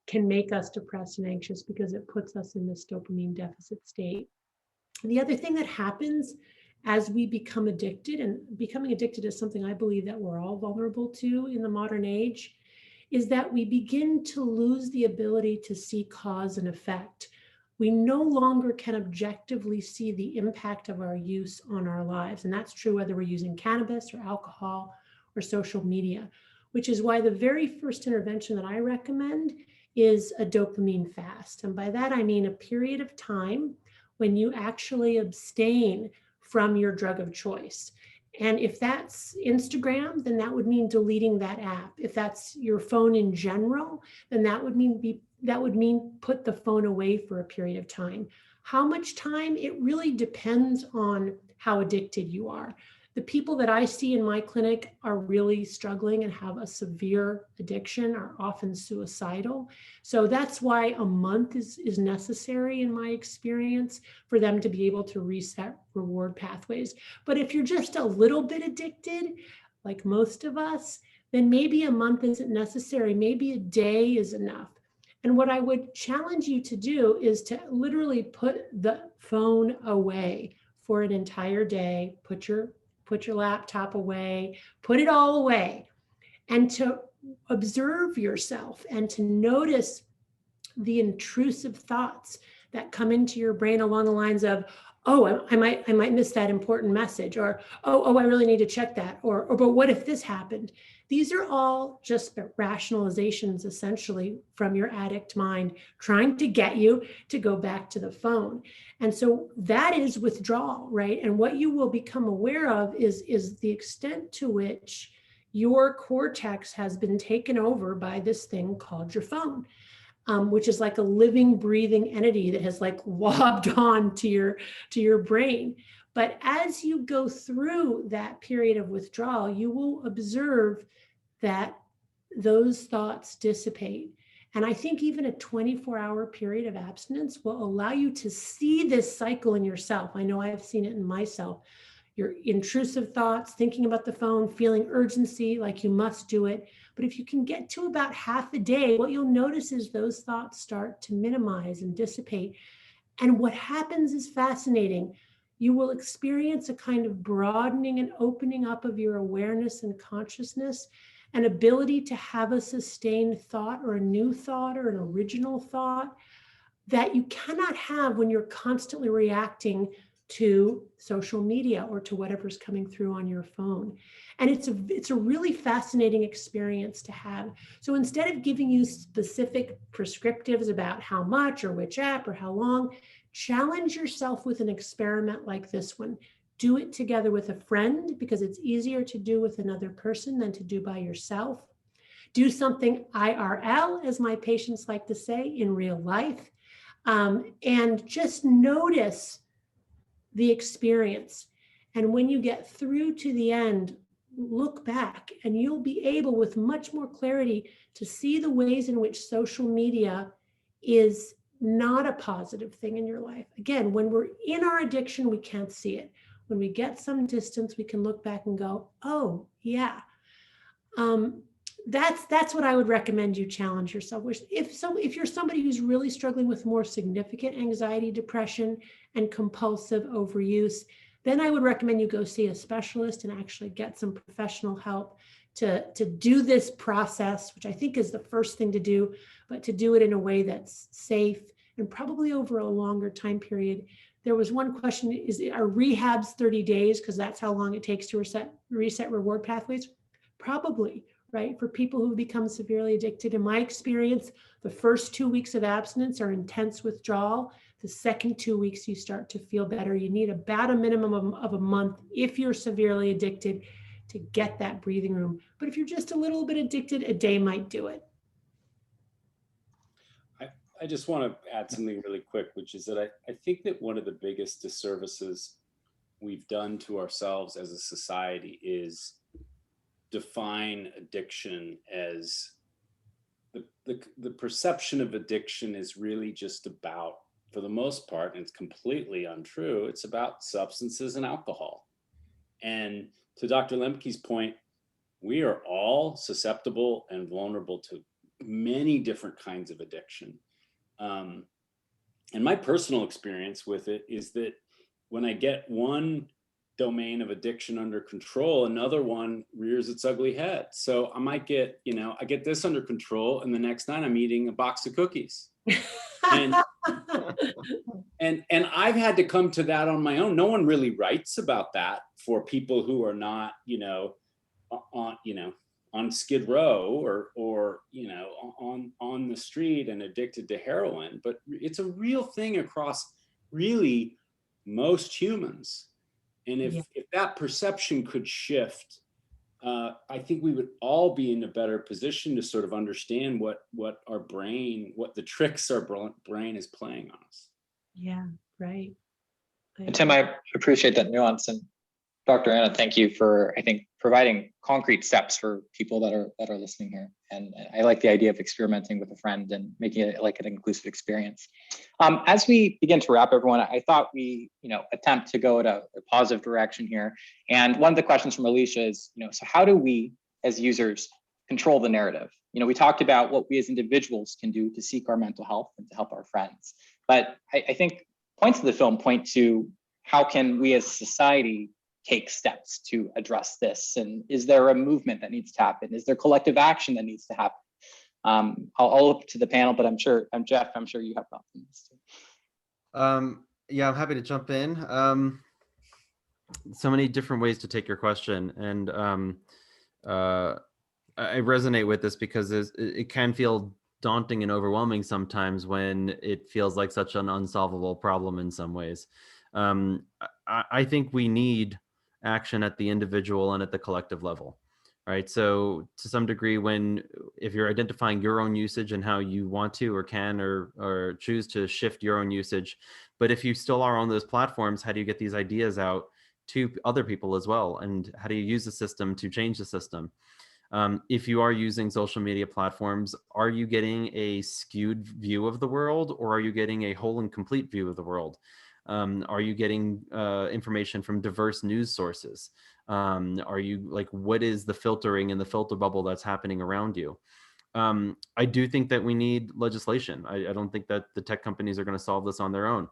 can make us depressed and anxious because it puts us in this dopamine deficit state. And the other thing that happens as we become addicted, and becoming addicted is something I believe that we're all vulnerable to in the modern age, is that we begin to lose the ability to see cause and effect. We no longer can objectively see the impact of our use on our lives. And that's true whether we're using cannabis or alcohol or social media, which is why the very first intervention that I recommend is a dopamine fast. And by that, I mean a period of time when you actually abstain from your drug of choice. And if that's Instagram, then that would mean deleting that app. If that's your phone in general, then that would mean put the phone away for a period of time. How much time? It really depends on how addicted you are. The people that I see in my clinic are really struggling and have a severe addiction, are often suicidal. So that's why a month is necessary in my experience for them to be able to reset reward pathways. But if you're just a little bit addicted, like most of us, then maybe a month isn't necessary. Maybe a day is enough. And what I would challenge you to do is to literally put the phone away for an entire day. Put your laptop away, put it all away, and to observe yourself and to notice the intrusive thoughts that come into your brain along the lines of, oh, I might miss that important message, or oh, I really need to check that, or but what if this happened? These are all just rationalizations essentially from your addict mind trying to get you to go back to the phone. And so that is withdrawal, right? And what you will become aware of is the extent to which your cortex has been taken over by this thing called your phone. Which is like a living, breathing entity that has like lobbed on to your brain. But as you go through that period of withdrawal, you will observe that those thoughts dissipate. And I think even a 24-hour period of abstinence will allow you to see this cycle in yourself. I know I've seen it in myself. Your intrusive thoughts, thinking about the phone, feeling urgency, like you must do it. But if you can get to about half a day, what you'll notice is those thoughts start to minimize and dissipate. And what happens is fascinating. You will experience a kind of broadening and opening up of your awareness and consciousness, an ability to have a sustained thought or a new thought or an original thought that you cannot have when you're constantly reacting to social media or to whatever's coming through on your phone. And it's a really fascinating experience to have. So instead of giving you specific prescriptives about how much or which app or how long, challenge yourself with an experiment like this one. Do it together with a friend because it's easier to do with another person than to do by yourself. Do something IRL, as my patients like to say, in real life. And just notice the experience. And when you get through to the end, look back and you'll be able with much more clarity to see the ways in which social media is not a positive thing in your life. Again, when we're in our addiction, we can't see it. When we get some distance, we can look back and go, oh, yeah. That's what I would recommend you challenge yourself with. If you're somebody who's really struggling with more significant anxiety, depression, and compulsive overuse, then I would recommend you go see a specialist and actually get some professional help to do this process, which I think is the first thing to do, but to do it in a way that's safe and probably over a longer time period. There was one question, are rehabs 30 days? Because that's how long it takes to reset reward pathways. Probably, right? For people who become severely addicted, in my experience, the first 2 weeks of abstinence are intense withdrawal. The second 2 weeks, you start to feel better. You need about a minimum of a month if you're severely addicted to get that breathing room. But if you're just a little bit addicted, a day might do it.
I just want to add something really quick, which is that I think that one of the biggest disservices we've done to ourselves as a society is define addiction as the perception of addiction is really just about, for the most part, and it's completely untrue, it's about substances and alcohol. And to Dr. Lemke's point, we are all susceptible and vulnerable to many different kinds of addiction. And my personal experience with it is that when I get one domain of addiction under control, another one rears its ugly head. So I might get, I get this under control, and the next night I'm eating a box of cookies. And I've had to come to that on my own. No one really writes about that for people who are not, on Skid Row or on the street and addicted to heroin. But it's a real thing across really most humans. And if that perception could shift, I think we would all be in a better position to sort of understand what the tricks our brain is playing on us.
Yeah, right.
And Tim, I appreciate that nuance. And Dr. Anna, thank you for, I think, providing concrete steps for people that are listening here. And I like the idea of experimenting with a friend and making it like an inclusive experience. As we begin to wrap, everyone, I thought we, attempt to go at a positive direction here. And one of the questions from Alicia is, so how do we as users control the narrative? We talked about what we as individuals can do to seek our mental health and to help our friends. But I think points of the film point to how can we as society take steps to address this? And is there a movement that needs to happen? Is there collective action that needs to happen? I'll look to the panel, but Jeff, I'm sure you have thoughts on this too.
Yeah, I'm happy to jump in. So many different ways to take your question. And I resonate with this because it can feel daunting and overwhelming sometimes when it feels like such an unsolvable problem in some ways. I think we need action at the individual and at the collective level, right? So to some degree, if you're identifying your own usage and how you want to or can or choose to shift your own usage, but if you still are on those platforms, how do you get these ideas out to other people as well? And how do you use the system to change the system? If you are using social media platforms, are you getting a skewed view of the world, or are you getting a whole and complete view of the world? Are you getting information from diverse news sources? Are you like, what is the filtering and the filter bubble that's happening around you? I do think that we need legislation. I don't think that the tech companies are going to solve this on their own,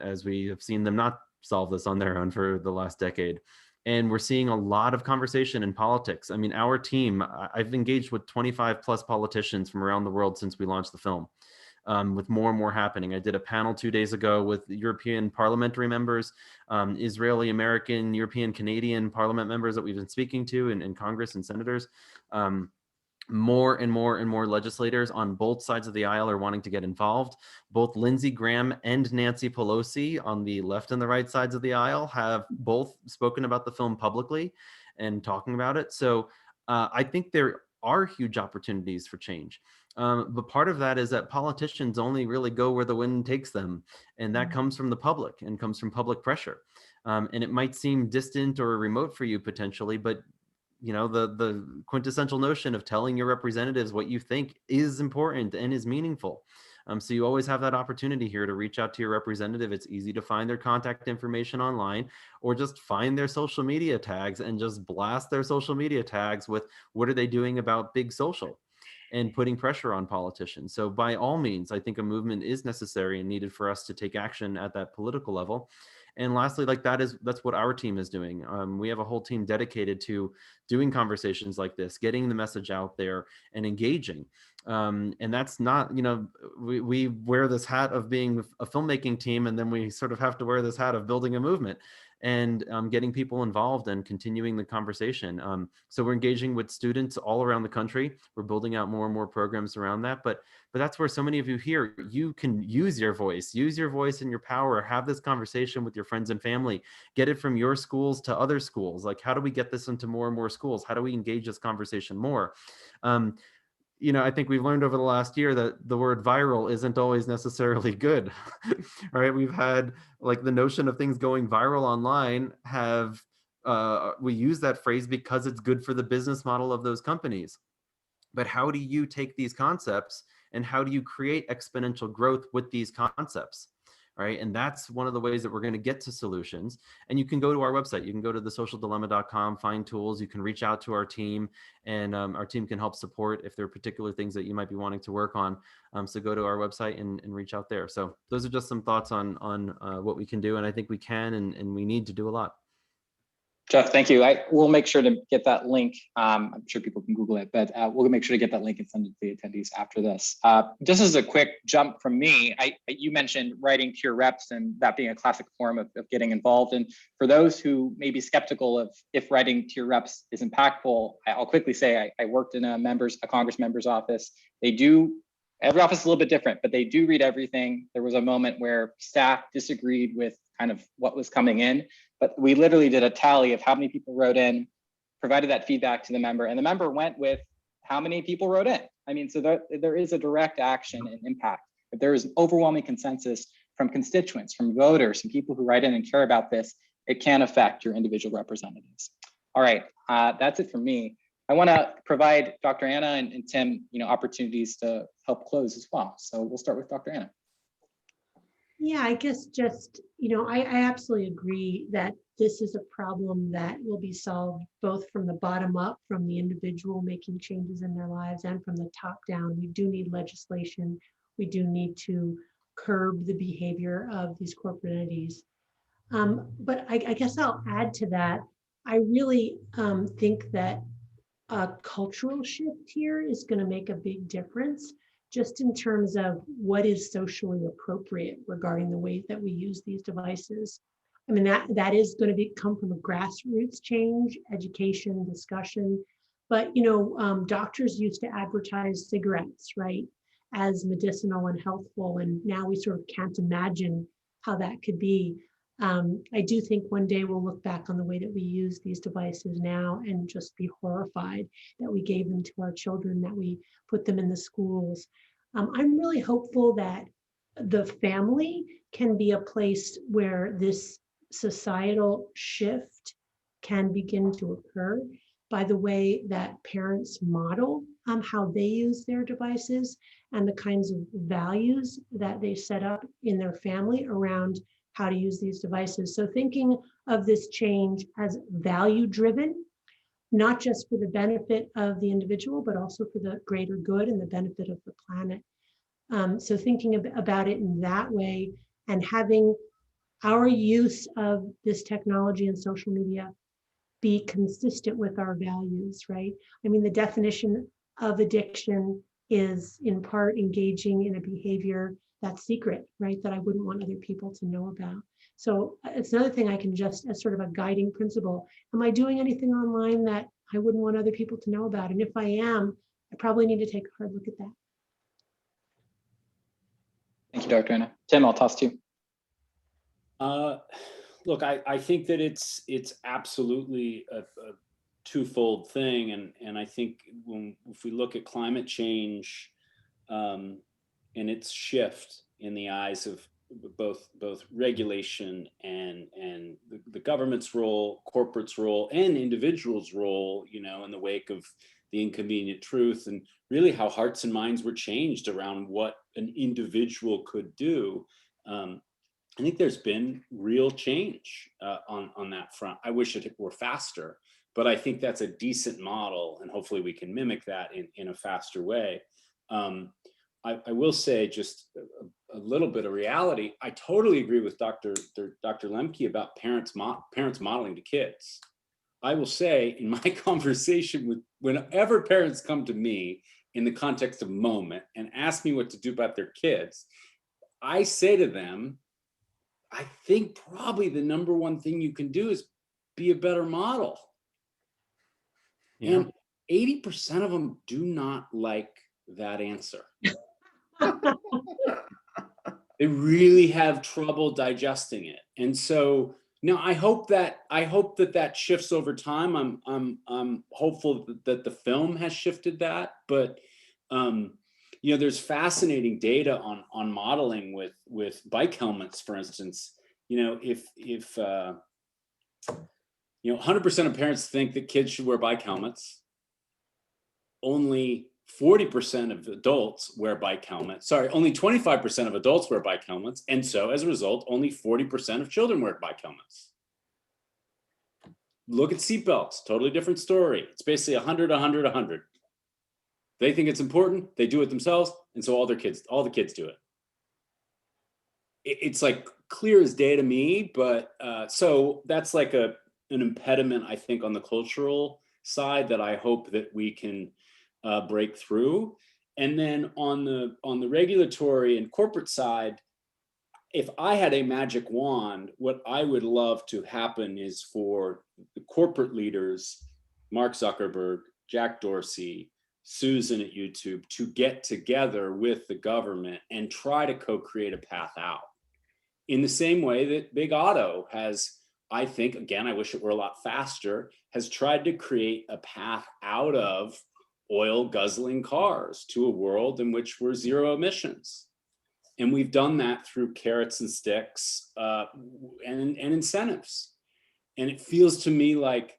as we have seen them not solve this on their own for the last decade. And we're seeing a lot of conversation in politics. I mean, our team, I've engaged with 25 plus politicians from around the world since we launched the film, with more and more happening. I did a panel 2 days ago with European parliamentary members, Israeli, American, European, Canadian parliament members that we've been speaking to in Congress and senators. More and more and more legislators on both sides of the aisle are wanting to get involved. Both Lindsey Graham and Nancy Pelosi on the left and the right sides of the aisle have both spoken about the film publicly and talking about it. So I think there are huge opportunities for change. But part of that is that politicians only really go where the wind takes them. And that comes from the public and comes from public pressure. And it might seem distant or remote for you potentially, but you know, the quintessential notion of telling your representatives what you think is important and is meaningful. So you always have that opportunity here to reach out to your representative. It's easy to find their contact information online, or just find their social media tags and just blast their social media tags with what are they doing about big social and putting pressure on politicians. So by all means, I think a movement is necessary and needed for us to take action at that political level. And lastly, like that's what our team is doing. We have a whole team dedicated to doing conversations like this, getting the message out there and engaging. And that's not, you know, we wear this hat of being a filmmaking team, and then we sort of have to wear this hat of building a movement and getting people involved and continuing the conversation. So we're engaging with students all around the country. We're building out more and more programs around that. But that's where so many of you here, you can use your voice and your power, have this conversation with your friends and family, get it from your schools to other schools. Like, how do we get this into more and more schools? How do we engage this conversation more? You know, I think we've learned over the last year that the word viral isn't always necessarily good, right? We've had like the notion of things going viral online we use that phrase because it's good for the business model of those companies. But how do you take these concepts and how do you create exponential growth with these concepts? Right. And that's one of the ways that we're going to get to solutions. And you can go to our website. You can go to thesocialdilemma.com, find tools. You can reach out to our team, and our team can help support if there are particular things that you might be wanting to work on. So go to our website and reach out there. So those are just some thoughts on what we can do. And I think we can and we need to do a lot.
Jeff, thank you. We'll make sure to get that link. I'm sure people can Google it, but we'll make sure to get that link and send it to the attendees after this. Just as a quick jump from me, you mentioned writing to your reps and that being a classic form of getting involved. And for those who may be skeptical of if writing to your reps is impactful, I'll quickly say I worked in a Congress member's office. Every office is a little bit different, but they do read everything. There was a moment where staff disagreed with kind of what was coming in, but we literally did a tally of how many people wrote in, provided that feedback to the member, and the member went with how many people wrote in. I mean, so there is a direct action and impact. If there is overwhelming consensus from constituents, from voters, and people who write in and care about this, it can affect your individual representatives. All right, that's it for me. I want to provide Dr. Anna and Tim, opportunities to help close as well. So we'll start with Dr. Anna.
Yeah, I guess just, I absolutely agree that this is a problem that will be solved both from the bottom up, from the individual making changes in their lives, and from the top down. We do need legislation. We do need to curb the behavior of these corporate entities. But I guess I'll add to that. I really think that a cultural shift here is going to make a big difference, just in terms of what is socially appropriate regarding the way that we use these devices. I mean, that is going to come from a grassroots change, education, discussion. But, doctors used to advertise cigarettes, right, as medicinal and healthful. And now we sort of can't imagine how that could be. I do think one day we'll look back on the way that we use these devices now and just be horrified that we gave them to our children, that we put them in the schools. I'm really hopeful that the family can be a place where this societal shift can begin to occur. by the way that parents model how they use their devices and the kinds of values that they set up in their family around how to use these devices. So thinking of this change as value driven, not just for the benefit of the individual, but also for the greater good and the benefit of the planet. So thinking about it in that way and having our use of this technology and social media be consistent with our values, right? I mean, the definition of addiction is in part engaging in a behavior that's secret, right? That I wouldn't want other people to know about. So it's another thing I can just, as sort of a guiding principle, am I doing anything online that I wouldn't want other people to know about? And if I am, I probably need to take a hard look at that.
Thank you, Dr. Anna. Tim, I'll toss to you.
Look, I think that it's absolutely a twofold thing, and I think if we look at climate change and its shift in the eyes of both regulation and the government's role, corporate's role, and individuals' role, in the wake of the inconvenient truth, and really how hearts and minds were changed around what an individual could do. I think there's been real change on that front. I wish it were faster, but I think that's a decent model, and hopefully we can mimic that in a faster way. I will say just a little bit of reality. I totally agree with Dr. Lemke about parents modeling to kids. I will say in my conversation with, whenever parents come to me in the context of moment and ask me what to do about their kids, I say to them, I think probably the number one thing you can do is be a better model. Yeah. And 80% of them do not like that answer. They really have trouble digesting it. And so now I hope that shifts over time. I'm hopeful that the film has shifted that, but there's fascinating data on modeling with bike helmets, for instance. If 100% of parents think that kids should wear bike helmets, only 40% of adults wear bike helmets. Sorry, only 25% of adults wear bike helmets. And so as a result, only 40% of children wear bike helmets. Look at seatbelts, totally different story. It's basically 100, 100, 100. They think it's important, they do it themselves, and so all the kids do it. It's like clear as day to me, but so that's like an impediment, I think, on the cultural side that I hope that we can break through. And then on the regulatory and corporate side, if I had a magic wand, what I would love to happen is for the corporate leaders, Mark Zuckerberg, Jack Dorsey, Susan at YouTube, to get together with the government and try to co-create a path out. In the same way that Big Auto has, I think, again, I wish it were a lot faster, has tried to create a path out of oil guzzling cars to a world in which we're zero emissions. And we've done that through carrots and sticks and incentives. And it feels to me like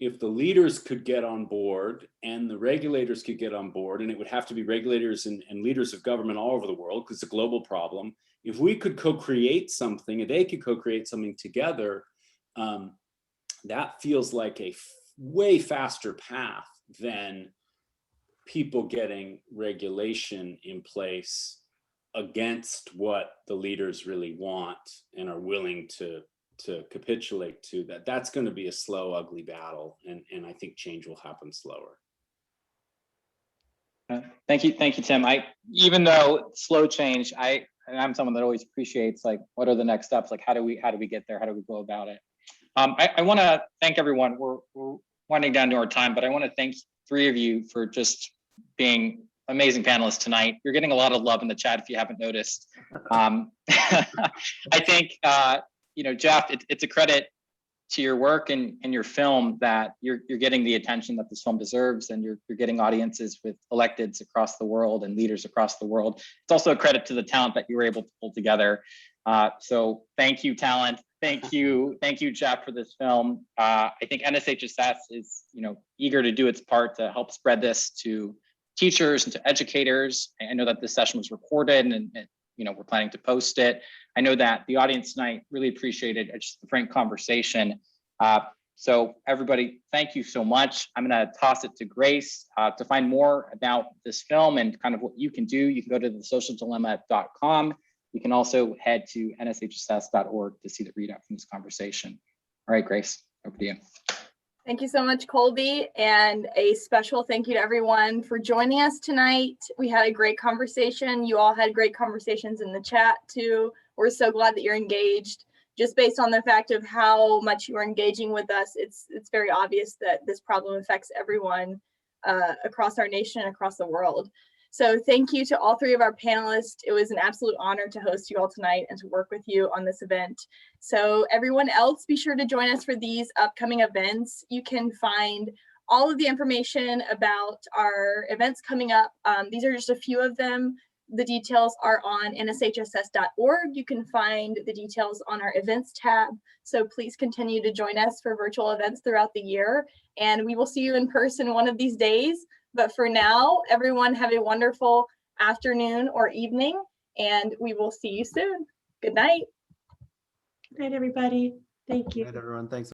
if the leaders could get on board and the regulators could get on board, and it would have to be regulators and leaders of government all over the world because it's a global problem, if we could co-create something and they could co-create something together, that feels like a way faster path than people getting regulation in place against what the leaders really want and are willing to capitulate to. That's going to be a slow, ugly battle, and I think change will happen slower.
Thank you, Tim. Even though slow change, I'm someone that always appreciates like what are the next steps, like how do we get there, how do we go about it. I want to thank everyone. We're winding down to our time, but I want to thank three of you for just being amazing panelists tonight. You're getting a lot of love in the chat if you haven't noticed. I think Jeff, it's a credit to your work and your film that you're getting the attention that this film deserves, and you're getting audiences with electeds across the world and leaders across the world. It's also a credit to the talent that you were able to pull together. So thank you, talent. Thank you, Jeff, for this film. I think NSHSS is, eager to do its part to help spread this to teachers and to educators. I know that this session was recorded, and we're planning to post it. I know that the audience tonight really appreciated just the frank conversation. So everybody, thank you so much. I'm going to toss it to Grace to find more about this film and kind of what you can do. You can go to thesocialdilemma.com. You can also head to nshss.org to see the readout from this conversation. All right, Grace, over to you.
Thank you so much, Colby, and a special thank you to everyone for joining us tonight. We had a great conversation. You all had great conversations in the chat too. We're so glad that you're engaged. Just based on the fact of how much you are engaging with us, it's very obvious that this problem affects everyone across our nation and across the world. So thank you to all three of our panelists. It was an absolute honor to host you all tonight and to work with you on this event. So everyone else, be sure to join us for these upcoming events. You can find all of the information about our events coming up. These are just a few of them. The details are on nshss.org. You can find the details on our events tab. So please continue to join us for virtual events throughout the year. And we will see you in person one of these days. But for now, everyone have a wonderful afternoon or evening, and we will see you soon. Good night.
Good night, everybody. Thank you.
Good night, everyone. Thanks.